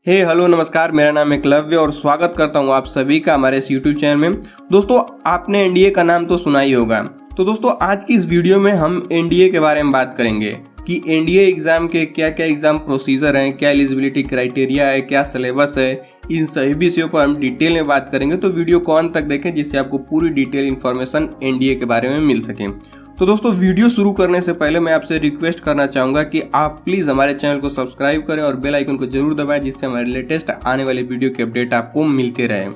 Hello नमस्कार, मेरा नाम है एकलव्य और स्वागत करता हूं आप सभी का हमारे इस यूट्यूब चैनल में। दोस्तों, आपने एनडीए का नाम तो सुना ही होगा। तो दोस्तों, आज की इस वीडियो में हम एनडीए के बारे में बात करेंगे कि एनडीए एग्जाम के क्या क्या एग्जाम प्रोसीजर हैं, क्या एलिजिबिलिटी क्राइटेरिया है, क्या सिलेबस है। इन सभी विषयों पर हम डिटेल में बात करेंगे, तो वीडियो को अंत तक देखें जिससे आपको पूरी डिटेल इन्फॉर्मेशन एनडीए के बारे में मिल सके। तो दोस्तों, वीडियो शुरू करने से पहले मैं आपसे रिक्वेस्ट करना चाहूँगा कि आप प्लीज़ हमारे चैनल को सब्सक्राइब करें और बेल आइकन को जरूर दबाएं जिससे हमारे लेटेस्ट आने वाले वीडियो के अपडेट आपको मिलते रहे।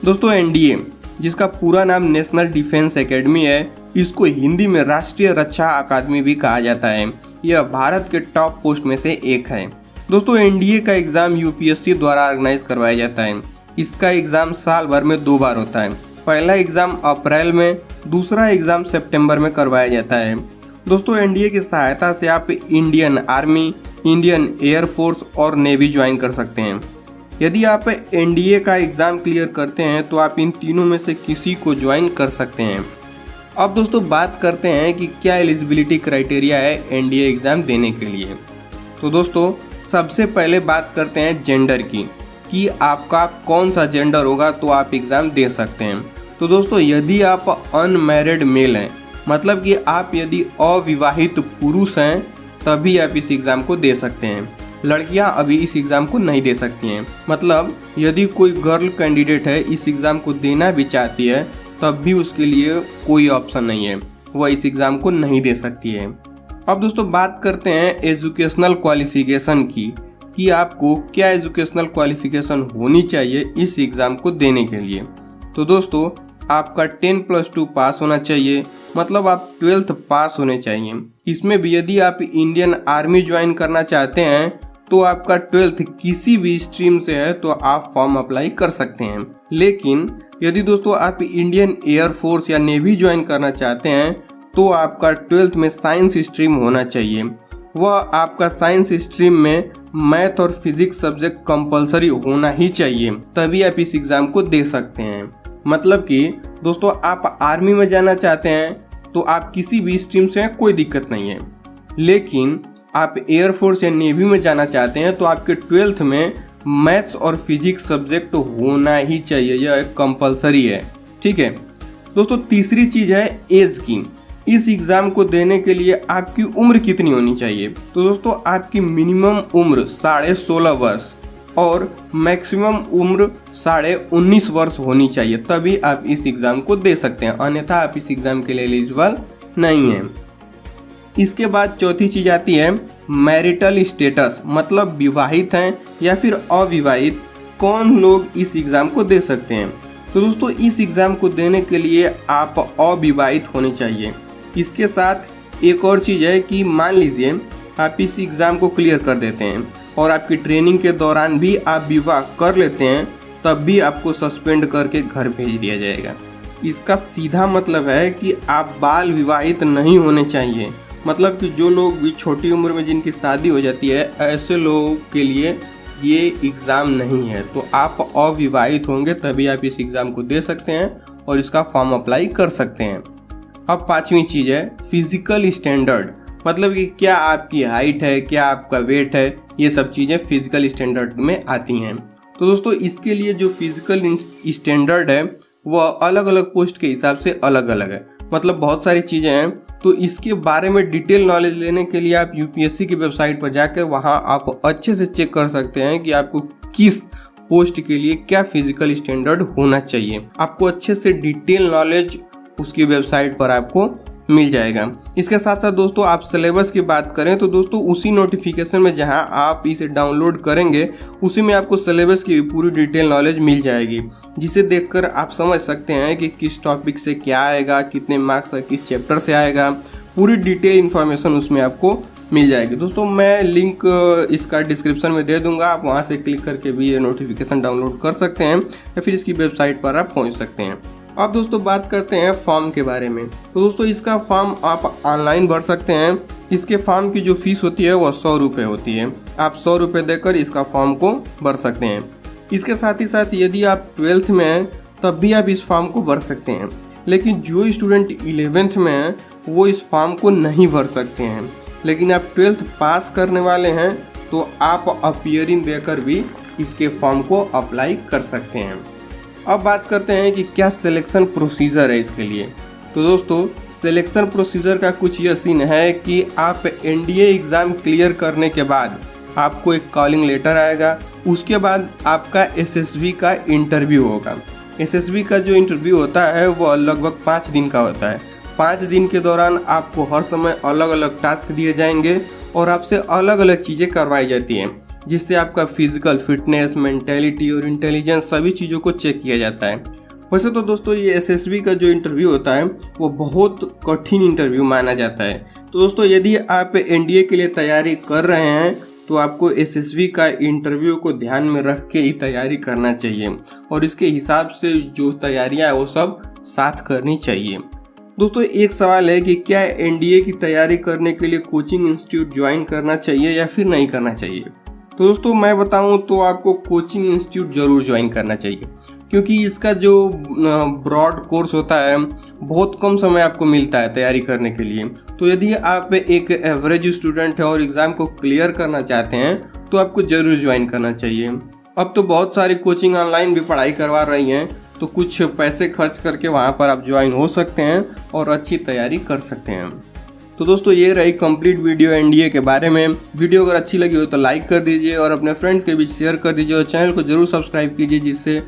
दोस्तों, एनडीए जिसका पूरा नाम नेशनल डिफेंस एकेडमी है, इसको हिंदी में राष्ट्रीय रक्षा अकादमी भी कहा जाता है। यह भारत के टॉप पोस्ट में से एक है। दोस्तों, एनडीए का एग्ज़ाम यूपीएससी द्वारा ऑर्गेनाइज करवाया जाता है। इसका एग्ज़ाम साल भर में 2 बार होता है। पहला एग्ज़ाम अप्रैल में, दूसरा एग्ज़ाम सितंबर में करवाया जाता है। दोस्तों, एनडीए की सहायता से आप इंडियन आर्मी, इंडियन एयरफोर्स और नेवी ज्वाइन कर सकते हैं। यदि आप एनडीए का एग्ज़ाम क्लियर करते हैं तो आप इन तीनों में से किसी को ज्वाइन कर सकते हैं। अब दोस्तों, बात करते हैं कि क्या एलिजिबिलिटी क्राइटेरिया है एनडीए एग्ज़ाम देने के लिए। तो दोस्तों, सबसे पहले बात करते हैं जेंडर की कि आपका कौन सा जेंडर होगा तो आप एग्ज़ाम दे सकते हैं। तो दोस्तों, यदि आप अनमैरिड मेल हैं, मतलब कि आप यदि अविवाहित पुरुष हैं, तभी आप इस एग्ज़ाम को दे सकते हैं। लड़कियां अभी इस एग्ज़ाम को नहीं दे सकती हैं। मतलब यदि कोई गर्ल कैंडिडेट है, इस एग्ज़ाम को देना भी चाहती है, तब भी उसके लिए कोई ऑप्शन नहीं है, वह इस एग्ज़ाम को नहीं दे सकती है। अब दोस्तों, बात करते हैं एजुकेशनल क्वालिफिकेशन की कि आपको क्या एजुकेशनल क्वालिफिकेशन होनी चाहिए इस एग्ज़ाम को देने के लिए। तो दोस्तों, आपका 10+2 पास होना चाहिए, मतलब आप 12th पास होने चाहिए। इसमें भी यदि आप इंडियन आर्मी ज्वाइन करना चाहते हैं तो आपका 12th किसी भी स्ट्रीम से है तो आप फॉर्म अप्लाई कर सकते हैं। लेकिन यदि दोस्तों आप इंडियन एयरफोर्स या नेवी ज्वाइन करना चाहते हैं तो आपका 12th में साइंस स्ट्रीम होना चाहिए। वह आपका साइंस स्ट्रीम में मैथ और फिजिक्स सब्जेक्ट कंपलसरी होना ही चाहिए, तभी आप इस एग्ज़ाम को दे सकते हैं। मतलब कि दोस्तों, आप आर्मी में जाना चाहते हैं तो आप किसी भी स्ट्रीम से हैं, कोई दिक्कत नहीं है। लेकिन आप एयरफोर्स या नेवी में जाना चाहते हैं तो आपके 12th में मैथ्स और फिजिक्स सब्जेक्ट होना ही चाहिए, यह एक कंपलसरी है। ठीक है दोस्तों, तीसरी चीज़ है एज की। इस एग्ज़ाम को देने के लिए आपकी उम्र कितनी होनी चाहिए। तो दोस्तों, आपकी मिनिमम उम्र 16.5 वर्ष और मैक्सिमम उम्र 19.5 वर्ष होनी चाहिए, तभी आप इस एग्ज़ाम को दे सकते हैं, अन्यथा आप इस एग्ज़ाम के लिए एलिजिबल नहीं हैं। इसके बाद चौथी चीज़ आती है मैरिटल स्टेटस, मतलब विवाहित हैं या फिर अविवाहित, कौन लोग इस एग्ज़ाम को दे सकते हैं। तो दोस्तों, इस एग्ज़ाम को देने के लिए आप अविवाहित होने चाहिए। इसके साथ एक और चीज़ है कि मान लीजिए आप इस एग्ज़ाम को क्लियर कर देते हैं और आपकी ट्रेनिंग के दौरान भी आप विवाह कर लेते हैं, तब भी आपको सस्पेंड करके घर भेज दिया जाएगा। इसका सीधा मतलब है कि आप बाल विवाहित नहीं होने चाहिए। मतलब कि जो लोग भी छोटी उम्र में जिनकी शादी हो जाती है, ऐसे लोगों के लिए ये एग्ज़ाम नहीं है। तो आप अविवाहित होंगे तभी आप इस एग्ज़ाम को दे सकते हैं और इसका फॉर्म अप्लाई कर सकते हैं। अब पांचवी चीज़ है फिजिकल स्टैंडर्ड, मतलब कि क्या आपकी हाइट है, क्या आपका वेट है, ये सब चीज़ें फिजिकल स्टैंडर्ड में आती हैं। तो दोस्तों, इसके लिए जो फिजिकल स्टैंडर्ड है वह अलग अलग पोस्ट के हिसाब से अलग अलग है, मतलब बहुत सारी चीज़ें हैं। तो इसके बारे में डिटेल नॉलेज लेने के लिए आप यूपीएससी की वेबसाइट पर जाकर वहाँ आप अच्छे से चेक कर सकते हैं कि आपको किस पोस्ट के लिए क्या फिजिकल स्टैंडर्ड होना चाहिए। आपको अच्छे से डिटेल नॉलेज उसकी वेबसाइट पर आपको मिल जाएगा। इसके साथ साथ दोस्तों, आप सिलेबस की बात करें तो दोस्तों उसी नोटिफिकेशन में जहां आप इसे डाउनलोड करेंगे उसी में आपको सिलेबस की पूरी डिटेल नॉलेज मिल जाएगी, जिसे देखकर आप समझ सकते हैं कि किस टॉपिक से क्या आएगा, कितने मार्क्स किस चैप्टर से आएगा। पूरी डिटेल इन्फॉर्मेशन उसमें आपको मिल जाएगी। दोस्तों, मैं लिंक इसका डिस्क्रिप्शन में दे दूंगा, आप वहां से क्लिक करके भी ये नोटिफिकेशन डाउनलोड कर सकते हैं या फिर इसकी वेबसाइट पर आप पहुँच सकते हैं। अब दोस्तों, बात करते हैं फॉर्म के बारे में। तो दोस्तों, इसका फॉर्म आप ऑनलाइन भर सकते हैं। इसके फॉर्म की जो फीस होती है वह 100 रुपये होती है। आप 100 रुपये देकर इसका फॉर्म को भर सकते हैं। इसके साथ ही साथ यदि आप 12th में हैं तब भी आप इस फॉर्म को भर सकते हैं। लेकिन जो स्टूडेंट 11th में हैं वो इस फॉर्म को नहीं भर सकते हैं। लेकिन आप 12th पास करने वाले हैं तो आप अपीयरिंग देकर भी इसके फॉर्म को अप्लाई कर सकते हैं। अब बात करते हैं कि क्या सिलेक्शन प्रोसीजर है इसके लिए। तो दोस्तों सिलेक्शन प्रोसीजर का कुछ यह सीन है कि आप एनडीए एग्ज़ाम क्लियर करने के बाद आपको एक कॉलिंग लेटर आएगा, उसके बाद आपका एसएसबी का इंटरव्यू होगा। एसएसबी का जो इंटरव्यू होता है वो लगभग 5 दिन का होता है। 5 दिन के दौरान आपको हर समय अलग अलग टास्क दिए जाएंगे और आपसे अलग अलग चीज़ें करवाई जाती हैं, जिससे आपका फिजिकल फिटनेस, मेंटेलिटी और इंटेलिजेंस सभी चीज़ों को चेक किया जाता है। वैसे तो दोस्तों ये एसएसबी का जो इंटरव्यू होता है वो बहुत कठिन इंटरव्यू माना जाता है। तो दोस्तों यदि आप एनडीए के लिए तैयारी कर रहे हैं तो आपको एसएसबी का इंटरव्यू को ध्यान में रख के ही तैयारी करना चाहिए और इसके हिसाब से जो तैयारियां है वो सब साथ करनी चाहिए। दोस्तों एक सवाल है कि क्या एनडीए की तैयारी करने के लिए कोचिंग इंस्टीट्यूट ज्वाइन करना चाहिए या फिर नहीं करना चाहिए। तो दोस्तों मैं बताऊं तो आपको कोचिंग इंस्टीट्यूट ज़रूर ज्वाइन करना चाहिए, क्योंकि इसका जो ब्रॉड कोर्स होता है बहुत कम समय आपको मिलता है तैयारी करने के लिए। तो यदि आप एक एवरेज स्टूडेंट है और एग्ज़ाम को क्लियर करना चाहते हैं तो आपको ज़रूर ज्वाइन करना चाहिए। अब तो बहुत सारी कोचिंग ऑनलाइन भी पढ़ाई करवा रही हैं, तो कुछ पैसे खर्च करके वहाँ पर आप ज्वाइन हो सकते हैं और अच्छी तैयारी कर सकते हैं। तो दोस्तों ये रही कंप्लीट वीडियो एनडीए के बारे में। वीडियो अगर अच्छी लगी हो तो लाइक कर दीजिए और अपने फ्रेंड्स के बीच शेयर कर दीजिए और चैनल को जरूर सब्सक्राइब कीजिए, जिससे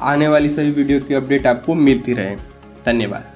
आने वाली सभी वीडियो की अपडेट आपको मिलती रहे। धन्यवाद।